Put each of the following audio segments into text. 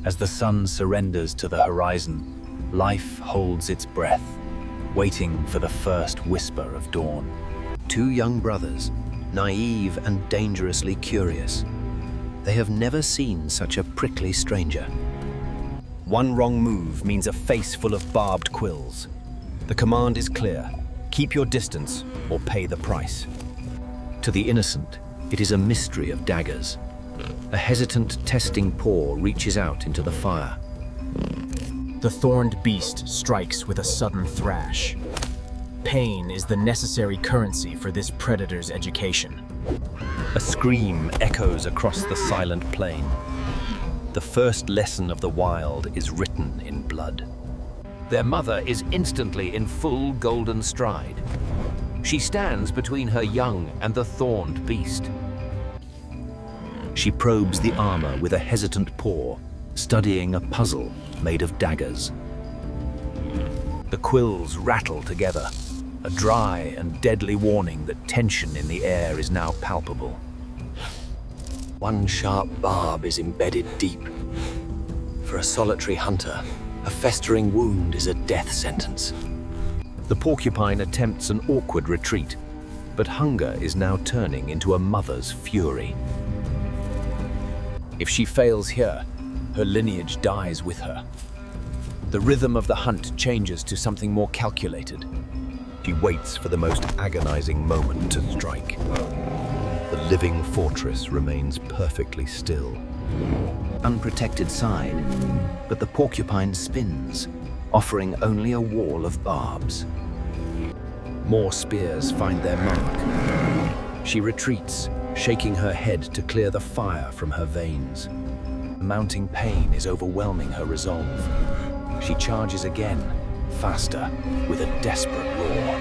As the sun surrenders to the horizon, life holds its breath, waiting for the first whisper of dawn. Two young brothers, naive and dangerously curious. They have never seen such a prickly stranger. One wrong move means a face full of barbed quills. The command is clear: keep your distance or pay the price. To the innocent, it is a mystery of daggers. A hesitant, testing paw reaches out into the fire. The thorned beast strikes with a sudden thrash. Pain is the necessary currency for this predator's education. A scream echoes across the silent plain. The first lesson of the wild is written in blood. Their mother is instantly in full golden stride. She stands between her young and the thorned beast. She probes the armor with a hesitant paw, studying a puzzle made of daggers. The quills rattle together, a dry and deadly warning that tension in the air is now palpable. One sharp barb is embedded deep. For a solitary hunter, a festering wound is a death sentence. The porcupine attempts an awkward retreat, but hunger is now turning into a mother's fury. If she fails here, her lineage dies with her. The rhythm of the hunt changes to something more calculated. She waits for the most agonizing moment to strike. The living fortress remains perfectly still. Unprotected side, but the porcupine spins, offering only a wall of barbs. More spears find their mark. She retreats, shaking her head to clear the fire from her veins. The mounting pain is overwhelming her resolve. She charges again, faster, with a desperate roar.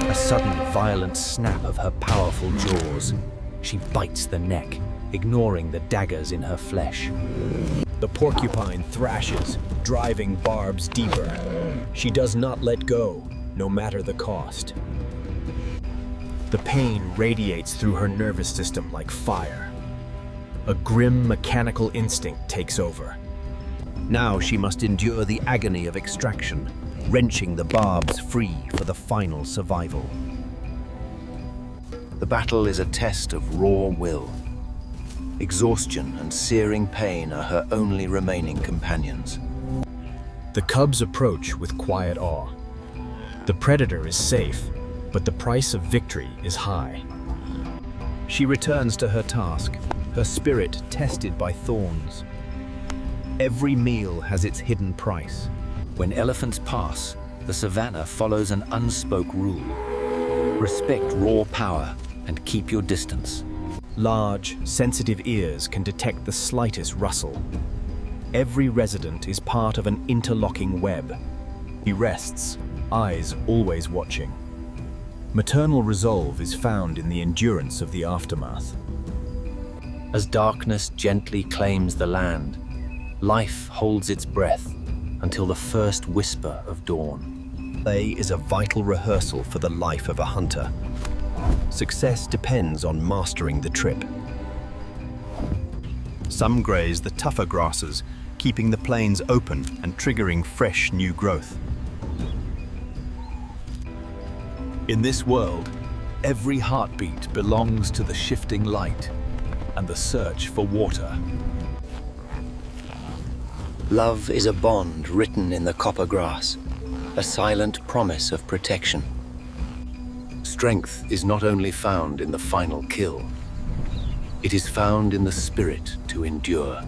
A sudden, violent snap of her powerful jaws. She bites the neck, ignoring the daggers in her flesh. The porcupine thrashes, driving barbs deeper. She does not let go, no matter the cost. The pain radiates through her nervous system like fire. A grim mechanical instinct takes over. Now she must endure the agony of extraction, wrenching the barbs free for the final survival. The battle is a test of raw will. Exhaustion and searing pain are her only remaining companions. The cubs approach with quiet awe. The predator is safe, but the price of victory is high. She returns to her task, her spirit tested by thorns. Every meal has its hidden price. When elephants pass, the savannah follows an unspoken rule. Respect raw power and keep your distance. Large, sensitive ears can detect the slightest rustle. Every resident is part of an interlocking web. He rests, eyes always watching. Maternal resolve is found in the endurance of the aftermath. As darkness gently claims the land, life holds its breath until the first whisper of dawn. Play is a vital rehearsal for the life of a hunter. Success depends on mastering the trip. Some graze the tougher grasses, keeping the plains open and triggering fresh new growth. In this world, every heartbeat belongs to the shifting light and the search for water. Love is a bond written in the copper grass, a silent promise of protection. Strength is not only found in the final kill, it is found in the spirit to endure.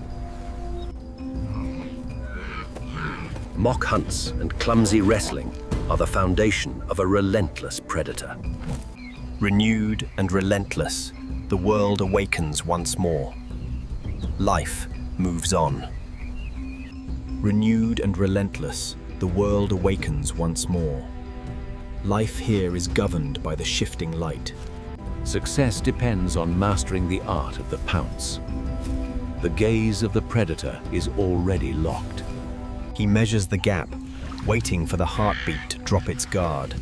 Mock hunts and clumsy wrestling are the foundation of a relentless predator. Renewed and relentless, the world awakens once more. Life moves on. Renewed and relentless, the world awakens once more. Life here is governed by the shifting light. Success depends on mastering the art of the pounce. The gaze of the predator is already locked. He measures the gap, waiting for the heartbeat to drop its guard.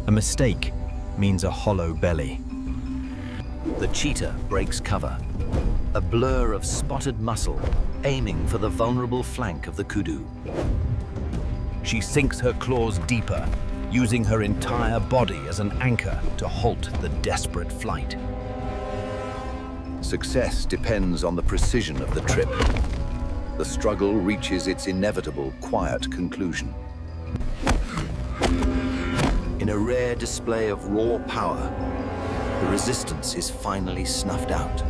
A mistake means a hollow belly. The cheetah breaks cover. A blur of spotted muscle aiming for the vulnerable flank of the kudu. She sinks her claws deeper, using her entire body as an anchor to halt the desperate flight. Success depends on the precision of the trip. The struggle reaches its inevitable, quiet conclusion. In a rare display of raw power, the resistance is finally snuffed out.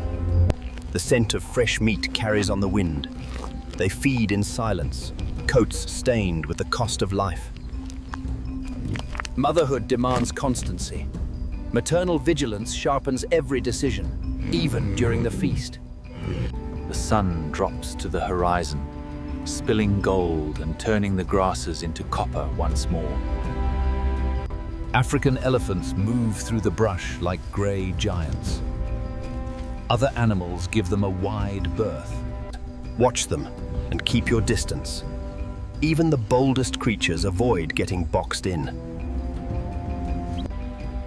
The scent of fresh meat carries on the wind. They feed in silence, coats stained with the cost of life. Motherhood demands constancy. Maternal vigilance sharpens every decision, even during the feast. The sun drops to the horizon, spilling gold and turning the grasses into copper once more. African elephants move through the brush like grey giants. Other animals give them a wide berth. Watch them and keep your distance. Even the boldest creatures avoid getting boxed in.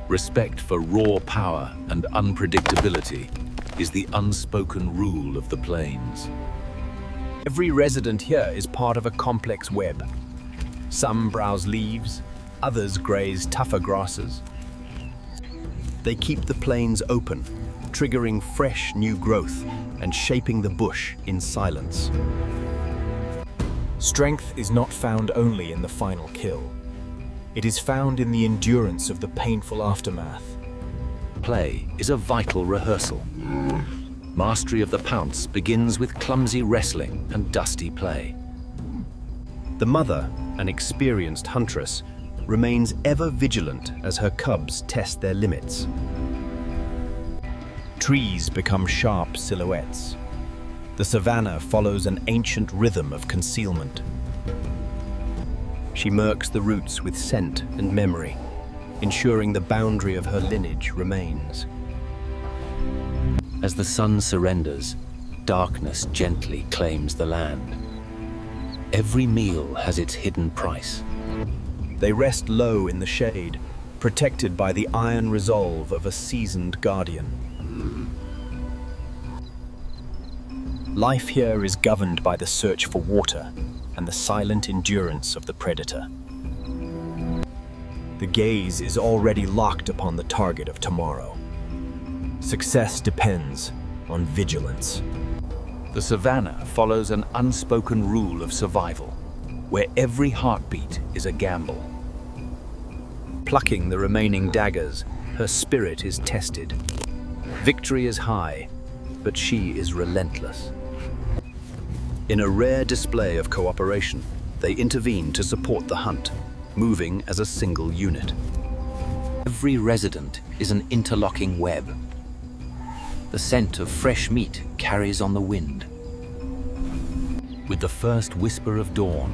Respect for raw power and unpredictability is the unspoken rule of the plains. Every resident here is part of a complex web. Some browse leaves, others graze tougher grasses. They keep the plains open, triggering fresh new growth and shaping the bush in silence. Strength is not found only in the final kill. It is found in the endurance of the painful aftermath. Play is a vital rehearsal. Mastery of the pounce begins with clumsy wrestling and dusty play. The mother, an experienced huntress, remains ever vigilant as her cubs test their limits. Trees become sharp silhouettes. The savannah follows an ancient rhythm of concealment. She murks the roots with scent and memory, ensuring the boundary of her lineage remains. As the sun surrenders, darkness gently claims the land. Every meal has its hidden price. They rest low in the shade, protected by the iron resolve of a seasoned guardian. Life here is governed by the search for water and the silent endurance of the predator. The gaze is already locked upon the target of tomorrow. Success depends on vigilance. The savannah follows an unspoken rule of survival, where every heartbeat is a gamble. Plucking the remaining daggers, her spirit is tested. Victory is high, but she is relentless. In a rare display of cooperation, they intervene to support the hunt, moving as a single unit. Every resident is an interlocking web. The scent of fresh meat carries on the wind. With the first whisper of dawn,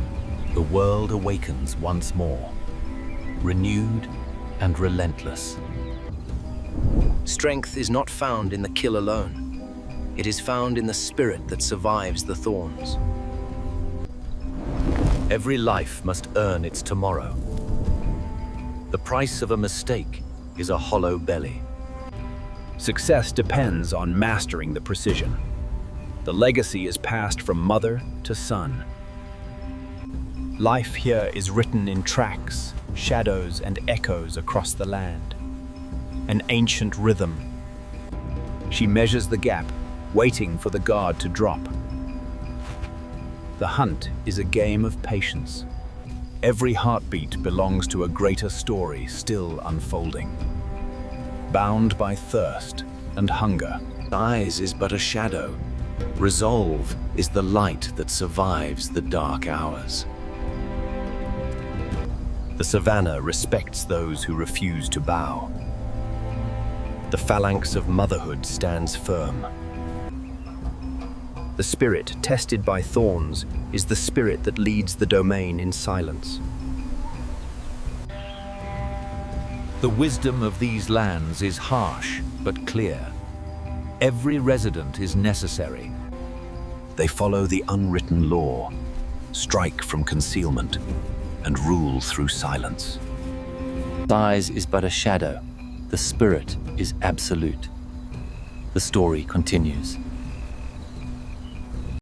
the world awakens once more, renewed and relentless. Strength is not found in the kill alone. It is found in the spirit that survives the thorns. Every life must earn its tomorrow. The price of a mistake is a hollow belly. Success depends on mastering the precision. The legacy is passed from mother to son. Life here is written in tracks, shadows, and echoes across the land. An ancient rhythm. She measures the gap, waiting for the guard to drop. The hunt is a game of patience. Every heartbeat belongs to a greater story still unfolding. Bound by thirst and hunger. Size is but a shadow. Resolve is the light that survives the dark hours. The savannah respects those who refuse to bow. The phalanx of motherhood stands firm. The spirit tested by thorns is the spirit that leads the domain in silence. The wisdom of these lands is harsh but clear. Every resident is necessary. They follow the unwritten law, strike from concealment, and rule through silence. Size is but a shadow. The spirit is absolute. The story continues.